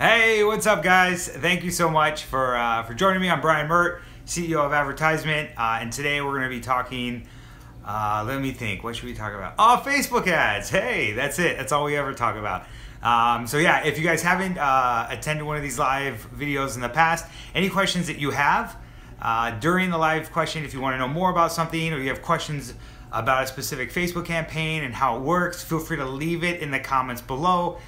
Hey, what's up, guys? Thank you so much for joining me. I'm Brian Meert, CEO of AdvertiseMint, and today we're going to be talking. Let me think. What should we talk about? Oh, Facebook ads. Hey, that's it. That's all we ever talk about. So yeah, if you guys haven't attended one of these live videos in the past, any questions that you have during the live question, if you want to know more about something or you have questions about a specific Facebook campaign and how it works, feel free to leave it in the comments below.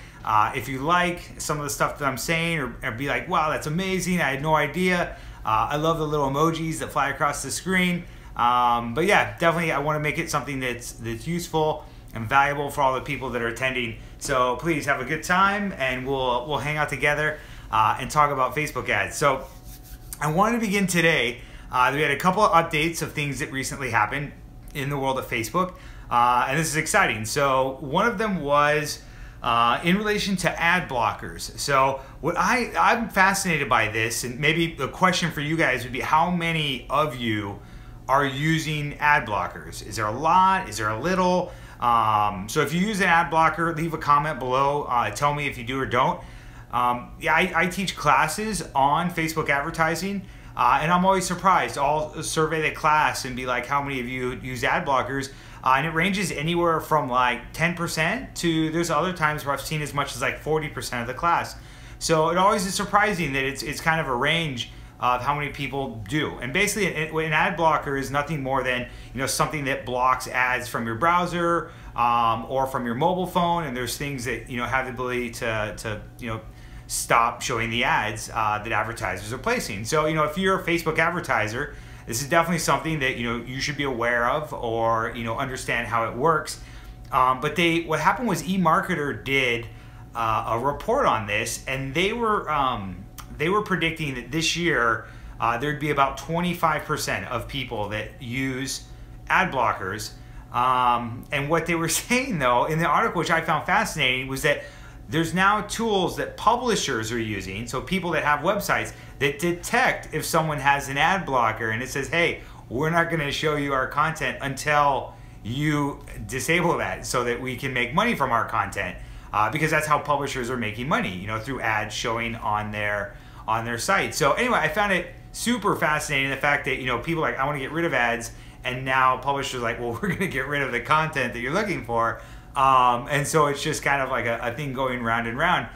If you like some of the stuff that I'm saying or be like, wow, that's amazing, I had no idea. I love the little emojis that fly across the screen. But yeah, definitely I want to make it something that's useful and valuable for all the people that are attending. So please have a good time and we'll hang out together and talk about Facebook ads. So I wanted to begin today. We had a couple of updates of things that recently happened in the world of Facebook. And this is exciting. So one of them was in relation to ad blockers. So what I'm fascinated by this, and maybe the question for you guys would be, how many of you are using ad blockers? Is there a lot? Is there a little? So if you use an ad blocker, leave a comment below. Tell me if you do or don't. Yeah, I teach classes on Facebook advertising, and I'm always surprised. I'll survey the class and be like, how many of you use ad blockers? And it ranges anywhere from like 10% to there's other times where I've seen as much as like 40% of the class. So it always is surprising that it's kind of a range of how many people do. And basically an ad blocker is nothing more than, something that blocks ads from your browser or from your mobile phone. And there's things that have the ability to stop showing the ads that advertisers are placing. So if you're a Facebook advertiser, this is definitely something that you should be aware of or understand how it works. But what happened was eMarketer did a report on this, and they were predicting that this year there'd be about 25% of people that use ad blockers. And what they were saying though in the article, which I found fascinating, was that there's now tools that publishers are using, so people that have websites, that detect if someone has an ad blocker, and it says, hey, we're not going to show you our content until you disable that so that we can make money from our content, because that's how publishers are making money, through ads showing on their site. So anyway, I found it super fascinating, the fact that people are like, I want to get rid of ads, and now publishers are like, well, we're going to get rid of the content that you're looking for. And so it's just kind of like a thing going round and round.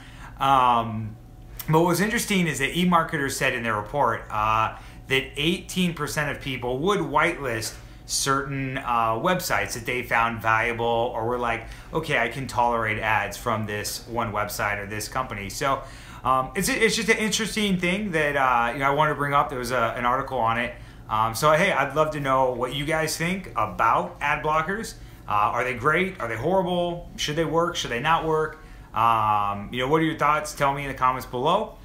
But what was interesting is that eMarketer said in their report that 18% of people would whitelist certain websites that they found valuable or were like, okay, I can tolerate ads from this one website or this company. So it's just an interesting thing that I wanted to bring up. There was an article on it. So hey, I'd love to know what you guys think about ad blockers. Are they great? Are they horrible? Should they work? Should they not work? What are your thoughts? Tell me in the comments below.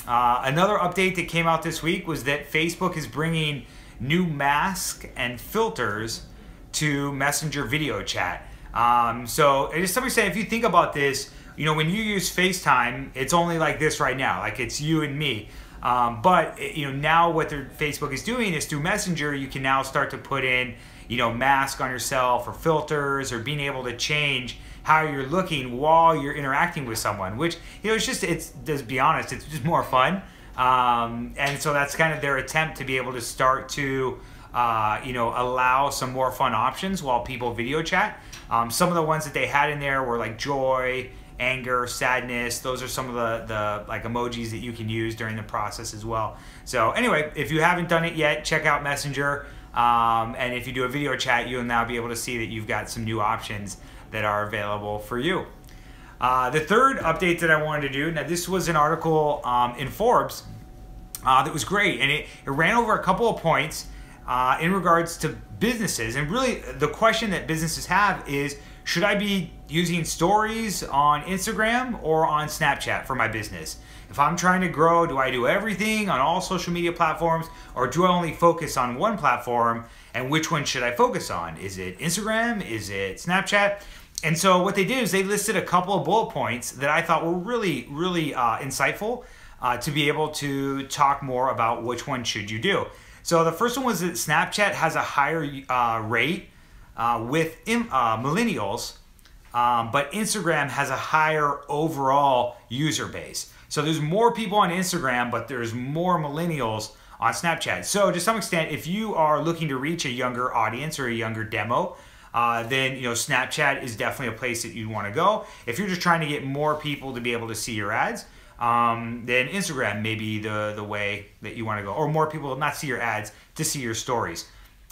Another update that came out this week was that Facebook is bringing new masks and filters to Messenger video chat. So just somebody saying, if you think about this, when you use FaceTime, it's only like this right now, like it's you and me. But now what Facebook is doing is through Messenger, you can now start to put in mask on yourself or filters or being able to change how you're looking while you're interacting with someone, which, to be honest, it's just more fun. And so that's kind of their attempt to be able to start to, allow some more fun options while people video chat. Some of the ones that they had in there were like joy, anger, sadness. Those are some of the like emojis that you can use during the process as well. So anyway, if you haven't done it yet, check out Messenger. And if you do a video chat, you'll now be able to see that you've got some new options that are available for you. The third update that I wanted to do, now this was an article in Forbes that was great, and it ran over a couple of points in regards to businesses. And really the question that businesses have is, should I be using stories on Instagram or on Snapchat for my business? If I'm trying to grow, do I do everything on all social media platforms, or do I only focus on one platform, and which one should I focus on? Is it Instagram? Is it Snapchat? And so what they did is they listed a couple of bullet points that I thought were really, really insightful to be able to talk more about which one should you do. So the first one was that Snapchat has a higher rate with millennials, but Instagram has a higher overall user base. So there's more people on Instagram, but there's more millennials on Snapchat. So to some extent, if you are looking to reach a younger audience or a younger demo, then Snapchat is definitely a place that you want to go. If you're just trying to get more people to be able to see your ads, then Instagram may be the way that you want to go, or more people not see your ads to see your stories.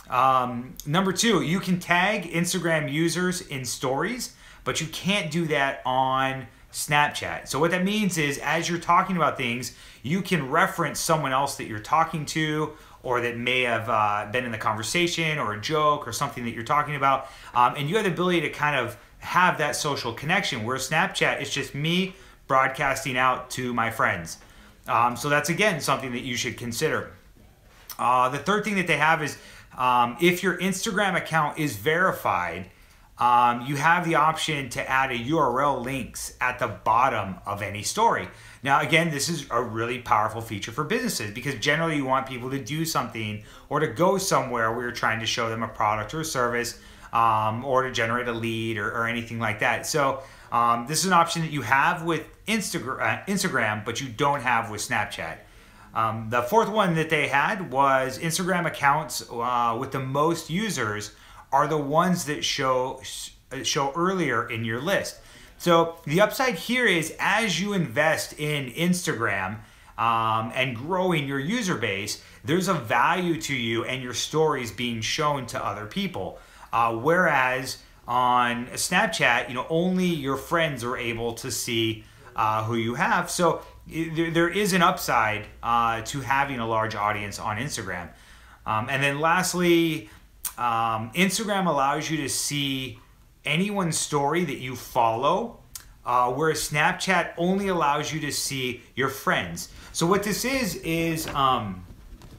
Number 2, you can tag Instagram users in stories, but you can't do that on Snapchat. So what that means is, as you're talking about things, you can reference someone else that you're talking to, or that may have been in the conversation, or a joke, or something that you're talking about, and you have the ability to kind of have that social connection, where Snapchat is just me broadcasting out to my friends. So that's, again, something that you should consider. The third thing that they have is, if your Instagram account is verified, you have the option to add a URL links at the bottom of any story. Now, again, this is a really powerful feature for businesses, because generally you want people to do something or to go somewhere where you're trying to show them a product or a service, or to generate a lead or anything like that. So this is an option that you have with Instagram, but you don't have with Snapchat. The fourth one that they had was Instagram accounts with the most users are the ones that show earlier in your list. So the upside here is, as you invest in Instagram and growing your user base, there's a value to you and your stories being shown to other people. Whereas on Snapchat, only your friends are able to see who you have. So there is an upside to having a large audience on Instagram. And then lastly, Instagram allows you to see anyone's story that you follow, whereas Snapchat only allows you to see your friends. So what this is it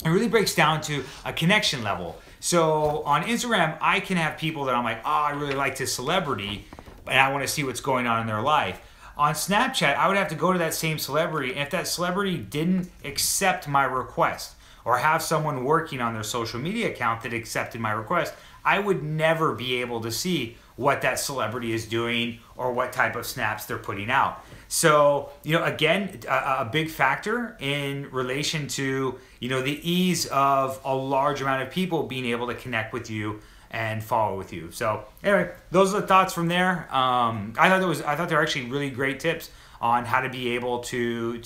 really breaks down to a connection level. So on Instagram, I can have people that I'm like, oh, I really like this celebrity, and I want to see what's going on in their life. On Snapchat, I would have to go to that same celebrity, and if that celebrity didn't accept my request, or have someone working on their social media account that accepted my request, I would never be able to see what that celebrity is doing or what type of snaps they're putting out. So, again, a big factor in relation to, the ease of a large amount of people being able to connect with you and follow with you. So anyway, those are the thoughts from there. I thought they were actually really great tips on how to be able to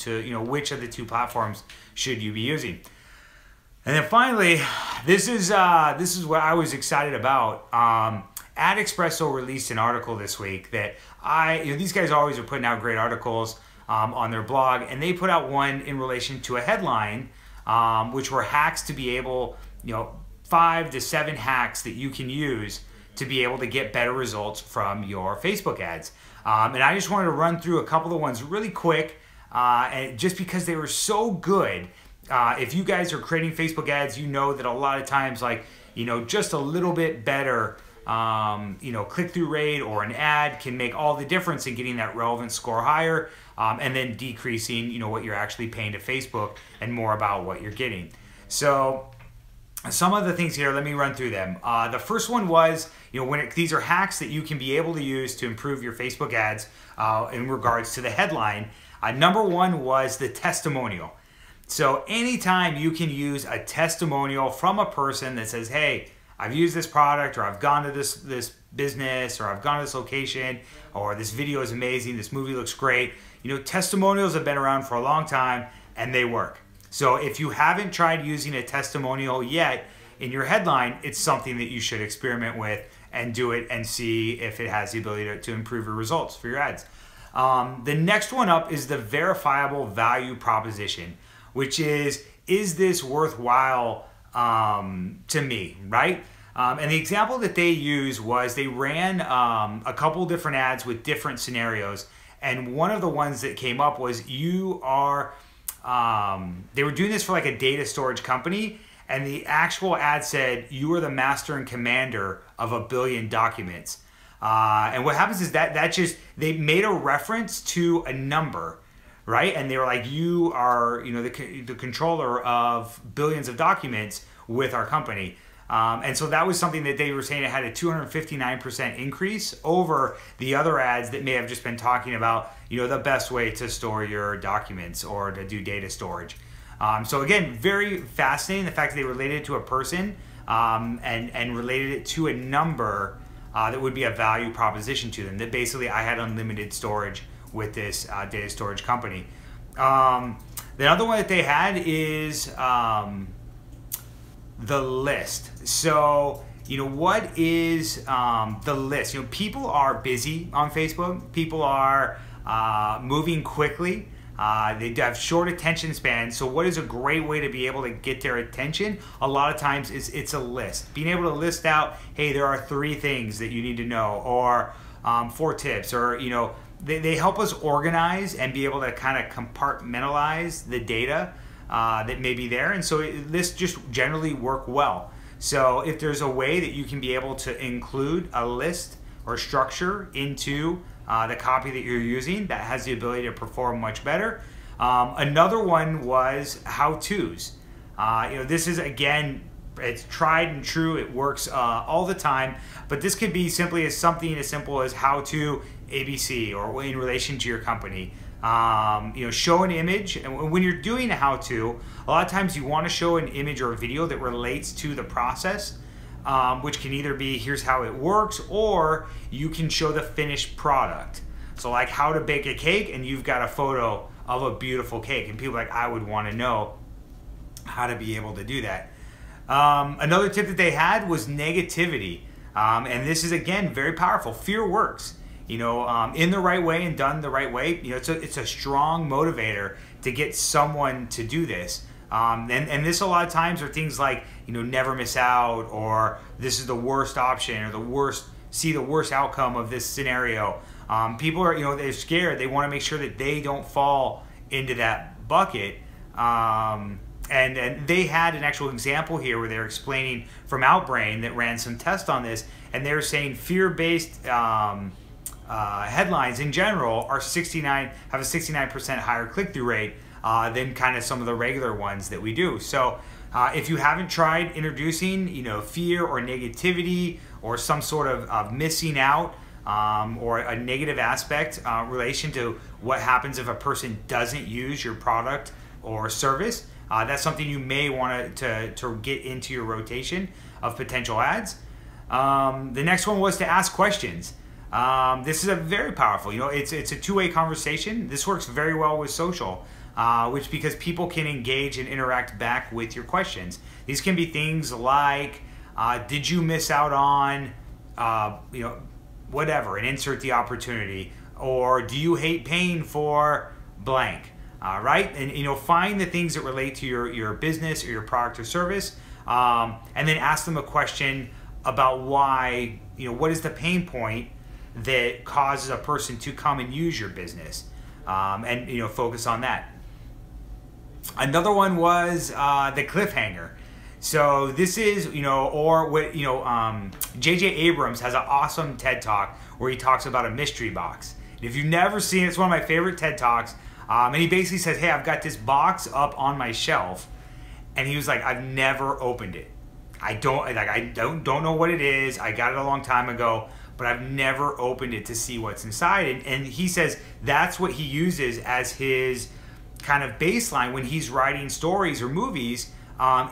which of the two platforms should you be using. And then finally, this is what I was excited about. AdExpresso released an article this week that these guys always are putting out great articles on their blog, and they put out one in relation to a headline, which were hacks to be able, 5 to 7 hacks that you can use to be able to get better results from your Facebook ads. And I just wanted to run through a couple of ones really quick, and just because they were so good. If you guys are creating Facebook ads, you know that a lot of times, just a little bit better, click-through rate or an ad can make all the difference in getting that relevance score higher, and then decreasing, what you're actually paying to Facebook, and more about what you're getting. So some of the things here, let me run through them. The first one was, these are hacks that you can be able to use to improve your Facebook ads in regards to the headline. Number one was the testimonial. So anytime you can use a testimonial from a person that says, hey, I've used this product, or I've gone to this business, or I've gone to this location, or this video is amazing, this movie looks great. Testimonials have been around for a long time, and they work. So if you haven't tried using a testimonial yet in your headline, it's something that you should experiment with and do it and see if it has the ability to improve your results for your ads. The next one up is the verifiable value proposition, which is this worthwhile to me, right? And the example that they used was they ran a couple different ads with different scenarios, and one of the ones that came up was they were doing this for like a data storage company, and the actual ad said, you are the master and commander of 1 billion documents. And what happens is they made a reference to a number, right? And they were like, you are, the controller of billions of documents with our company. And so that was something that they were saying it had a 259% increase over the other ads that may have just been talking about, the best way to store your documents or to do data storage. So again, very fascinating, the fact that they related it to a person and related it to a number that would be a value proposition to them. That basically I had unlimited storage with this data storage company. The other one that they had is the list. So, what is the list? People are busy on Facebook. People are moving quickly. They have short attention spans. So what is a great way to be able to get their attention? A lot of times it's a list. Being able to list out, hey, there are 3 things that you need to know, or 4 tips, or, they help us organize and be able to kind of compartmentalize the data that may be there. And so this just generally work well. So if there's a way that you can be able to include a list or structure into the copy that you're using, that has the ability to perform much better. Another one was how-tos. This is, again, it's tried and true. It works all the time. But this could be simply as something as simple as how to ABC, or in relation to your company. Show an image. And when you're doing a how-to, a lot of times you want to show an image or a video that relates to the process, which can either be here's how it works, or you can show the finished product. So like how to bake a cake, and you've got a photo of a beautiful cake, and people are like, I would want to know how to be able to do that. Another tip that they had was negativity. And this is, again, very powerful. Fear works. In the right way and done the right way, it's a strong motivator to get someone to do this. And this a lot of times are things like, never miss out, or this is the worst option, or the worst outcome of this scenario. People are, they're scared. They want to make sure that they don't fall into that bucket. And they had an actual example here where they're explaining from Outbrain that ran some tests on this, and they're saying fear-based headlines in general have a 69% higher click-through rate than kind of some of the regular ones that we do. So if you haven't tried introducing, fear or negativity or some sort of missing out or a negative aspect relation to what happens if a person doesn't use your product or service, that's something you may want to get into your rotation of potential ads. The next one was to ask questions. This is a very powerful, it's a two-way conversation. This works very well with social, because people can engage and interact back with your questions. These can be things like, did you miss out on, whatever, and insert the opportunity, or do you hate paying for blank, right? And find the things that relate to your business or your product or service, and then ask them a question about why, what is the pain point that causes a person to come and use your business, and focus on that. Another one was the cliffhanger. So this is, or what, J.J. Abrams has an awesome TED Talk where he talks about a mystery box. And if you've never seen it, it's one of my favorite TED Talks. And he basically says, hey, I've got this box up on my shelf. And he was like, I've never opened it. I don't know what it is. I got it a long time ago, but I've never opened it to see what's inside. And he says that's what he uses as his kind of baseline when he's writing stories or movies,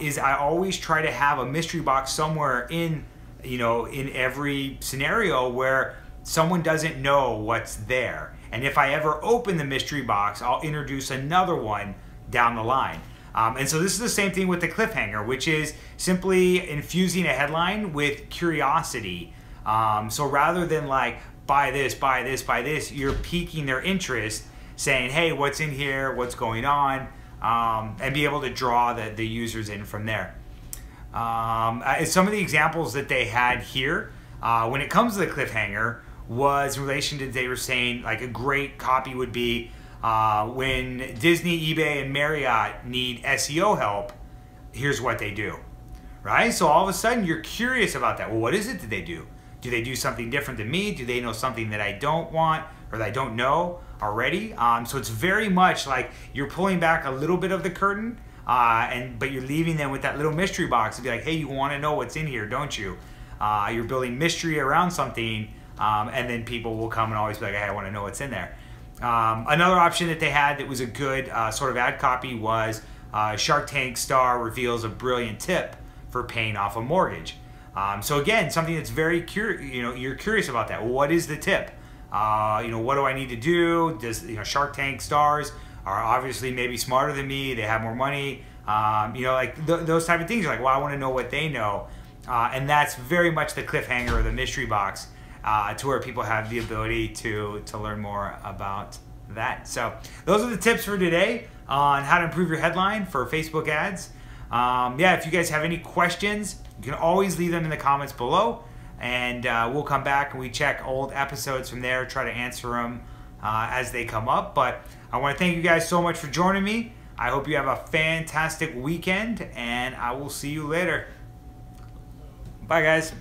is I always try to have a mystery box somewhere in every scenario where someone doesn't know what's there. And if I ever open the mystery box, I'll introduce another one down the line. And so this is the same thing with the cliffhanger, which is simply infusing a headline with curiosity. So rather than like, buy this, buy this, buy this, you're piquing their interest, saying, hey, what's in here, what's going on, and be able to draw the users in from there. Some of the examples that they had here, when it comes to the cliffhanger, was in relation to, they were saying, like a great copy would be, when Disney, eBay, and Marriott need SEO help, here's what they do, right? So all of a sudden you're curious about that. Well, what is it that they do? Do they do something different than me? Do they know something that I don't want or that I don't know already? So it's very much like you're pulling back a little bit of the curtain but you're leaving them with that little mystery box to be like, hey, you want to know what's in here, don't you? You're building mystery around something, and then people will come and always be like, hey, I want to know what's in there. Another option that they had that was a good sort of ad copy was Shark Tank star reveals a brilliant tip for paying off a mortgage. So again, something that's very you're curious about that. What is the tip? What do I need to do? Does Shark Tank stars are obviously maybe smarter than me. They have more money. Those type of things. You're like, well, I want to know what they know, and that's very much the cliffhanger of the mystery box, to where people have the ability to learn more about that. So those are the tips for today on how to improve your headline for Facebook ads. If you guys have any questions, you can always leave them in the comments below, and we'll come back and we check old episodes from there, try to answer them as they come up. But I want to thank you guys so much for joining me. I hope you have a fantastic weekend, and I will see you later. Bye, guys.